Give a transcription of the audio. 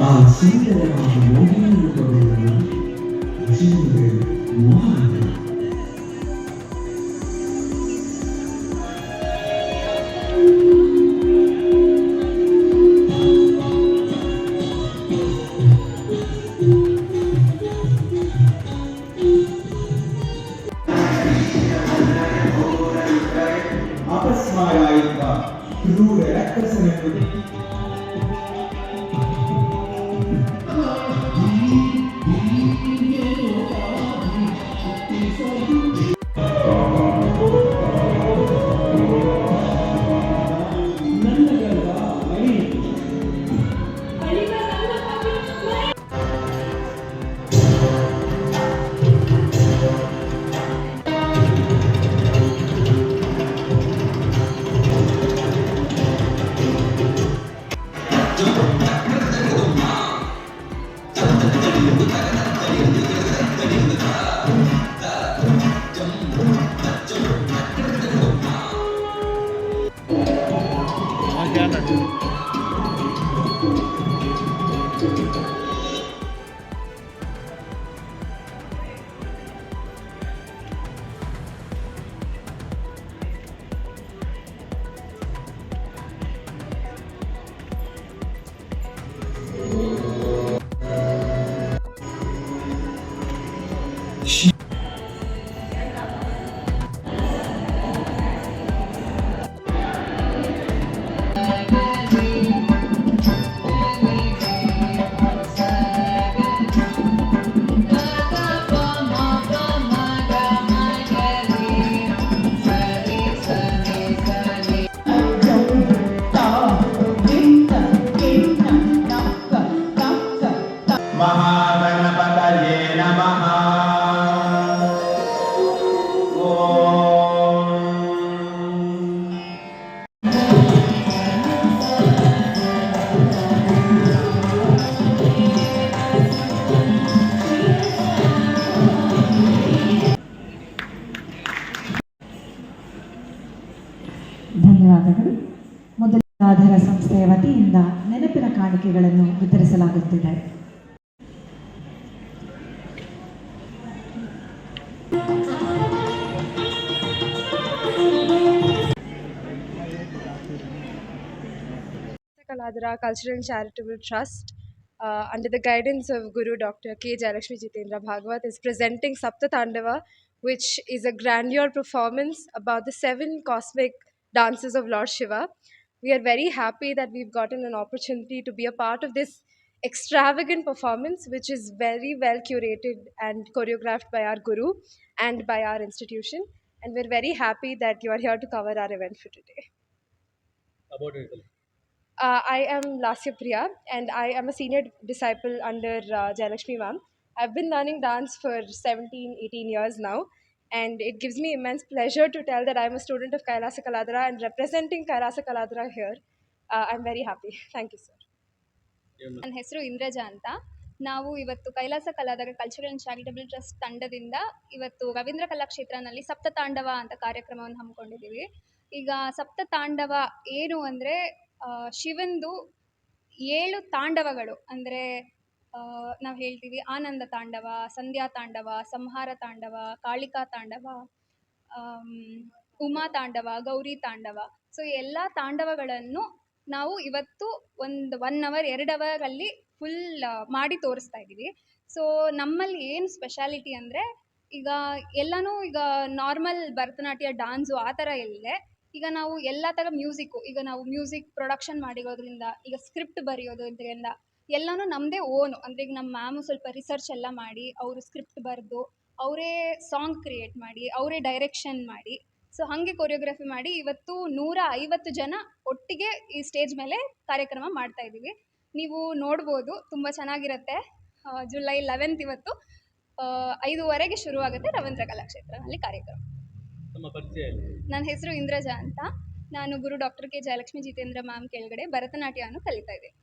ಆ ಸುಂದರವಾದ ಮೋಹಿನಿ ರೂಪಗಳನ್ನು ಜೀವಗಳು ಮೋಹನ. ಅಪಸ್ಮಾರಾಯಿತ ಕ್ರೂರ ರಕ್ಕಸನನ್ನು ಮಹಾಗಣಪತಯೇ ನಮಃ. ಧನ್ಯವಾದಗಳು. ಮೊದಲ ಆಧಾರ ಸಂಸ್ಥೆಯ ವತಿಯಿಂದ ನೆನಪಿನ ಕಾಣಿಕೆಗಳನ್ನು ವಿತರಿಸಲಾಗುತ್ತಿದೆ. Kaladra Cultural and Charitable Trust, under the guidance of Guru Dr. K. Jayalakshmi Jitendra Bhagwat, is presenting Sapta Tandava, which is a grandeur performance about the 7 cosmic dances of Lord Shiva. We are very happy that we've gotten an opportunity to be a part of this extravagant performance, which is very well curated and choreographed by our Guru and by our institution. And we're very happy that you are here to cover our event for today. About it. I am Lasya Priya and I am a senior disciple under Jayalakshmi ma'am. I've been learning dance for 17-18 years now, and it gives me immense pleasure to tell that I'm a student of Kailasa Kaladra and representing Kailasa Kaladra here. I'm very happy. Thank you, sir. ನನ್ನ ಹೆಸರು ಇಂದ್ರಜಾ ಅಂತ. ನಾವು ಇವತ್ತು Kailasa Kaladhara cultural and charitable trust ತಂಡದಿಂದ ಇವತ್ತು ರವೀಂದ್ರ ಕಲಾಕ್ಷೇತ್ರನಲ್ಲಿ ಸಪ್ತ ತಾಂಡವ ಅಂತ ಕಾರ್ಯಕ್ರಮವನ್ನು ಹಮ್ಮಿಕೊಂಡಿದ್ದೀವಿ. ಈಗ ಸಪ್ತ ತಾಂಡವ ಏನು ಅಂದರೆ ಶಿವಂದು 7 ತಾಂಡವಗಳು, ಅಂದರೆ ನಾವು ಹೇಳ್ತೀವಿ ಆನಂದ ತಾಂಡವ, ಸಂಧ್ಯಾ ತಾಂಡವ, ಸಂಹಾರ ತಾಂಡವ, ಕಾಳಿಕಾ ತಾಂಡವ, ಉಮಾ ತಾಂಡವ, ಗೌರಿ ತಾಂಡವ. ಸೊ ಎಲ್ಲ ತಾಂಡವಗಳನ್ನು ನಾವು ಇವತ್ತು 1 ಅವರ್ 2 ಅವರಲ್ಲಿ ಫುಲ್ ಮಾಡಿ ತೋರಿಸ್ತಾ ಇದ್ದೀವಿ. ಸೊ ನಮ್ಮಲ್ಲಿ ಏನು ಸ್ಪೆಷಾಲಿಟಿ ಅಂದರೆ ಈಗ ಎಲ್ಲನೂ ಈಗ ನಾರ್ಮಲ್ ಭರತನಾಟ್ಯ ಡಾನ್ಸು ಆ ಥರ ಇಲ್ಲದೆ ಈಗ ನಾವು ಎಲ್ಲ ಥರ ಮ್ಯೂಸಿಕ್ಕು, ಈಗ ನಾವು ಮ್ಯೂಸಿಕ್ ಪ್ರೊಡಕ್ಷನ್ ಮಾಡಿರೋದ್ರಿಂದ, ಈಗ ಸ್ಕ್ರಿಪ್ಟ್ ಬರೆಯೋದ್ರಿಂದ ಎಲ್ಲನೂ ನಮ್ಮದೇ ಓನು. ಅಂದರೆ ಈಗ ನಮ್ಮ ಮ್ಯಾಮು ಸ್ವಲ್ಪ ರಿಸರ್ಚ್ ಎಲ್ಲ ಮಾಡಿ ಅವರು ಸ್ಕ್ರಿಪ್ಟ್ ಬರೆದು ಅವರೇ ಸಾಂಗ್ ಕ್ರಿಯೇಟ್ ಮಾಡಿ ಅವರೇ ಡೈರೆಕ್ಷನ್ ಮಾಡಿ, ಸೊ ಹಾಗೆ ಕೊರಿಯೋಗ್ರಫಿ ಮಾಡಿ ಇವತ್ತು 150 ಜನ ಒಟ್ಟಿಗೆ ಈ ಸ್ಟೇಜ್ ಮೇಲೆ ಕಾರ್ಯಕ್ರಮ ಮಾಡ್ತಾ ಇದ್ದೀವಿ. ನೀವು ನೋಡ್ಬೋದು, ತುಂಬ ಚೆನ್ನಾಗಿರುತ್ತೆ. ಜುಲೈ 11 ಇವತ್ತು 5:30ಗೆ ಶುರುವಾಗುತ್ತೆ ರವೀಂದ್ರ ಕಲಾಕ್ಷೇತ್ರದಲ್ಲಿ ಕಾರ್ಯಕ್ರಮ. ನನ್ನ ಹೆಸರು ಇಂದ್ರಜಾ ಅಂತ. ನಾನು ಗುರು doctor K Jayalakshmi Jitendra ma'am ಕೆಳಗಡೆ ಭರತನಾಟ್ಯವನ್ನು ಕಲಿತಾ ಇದ್ದೀನಿ.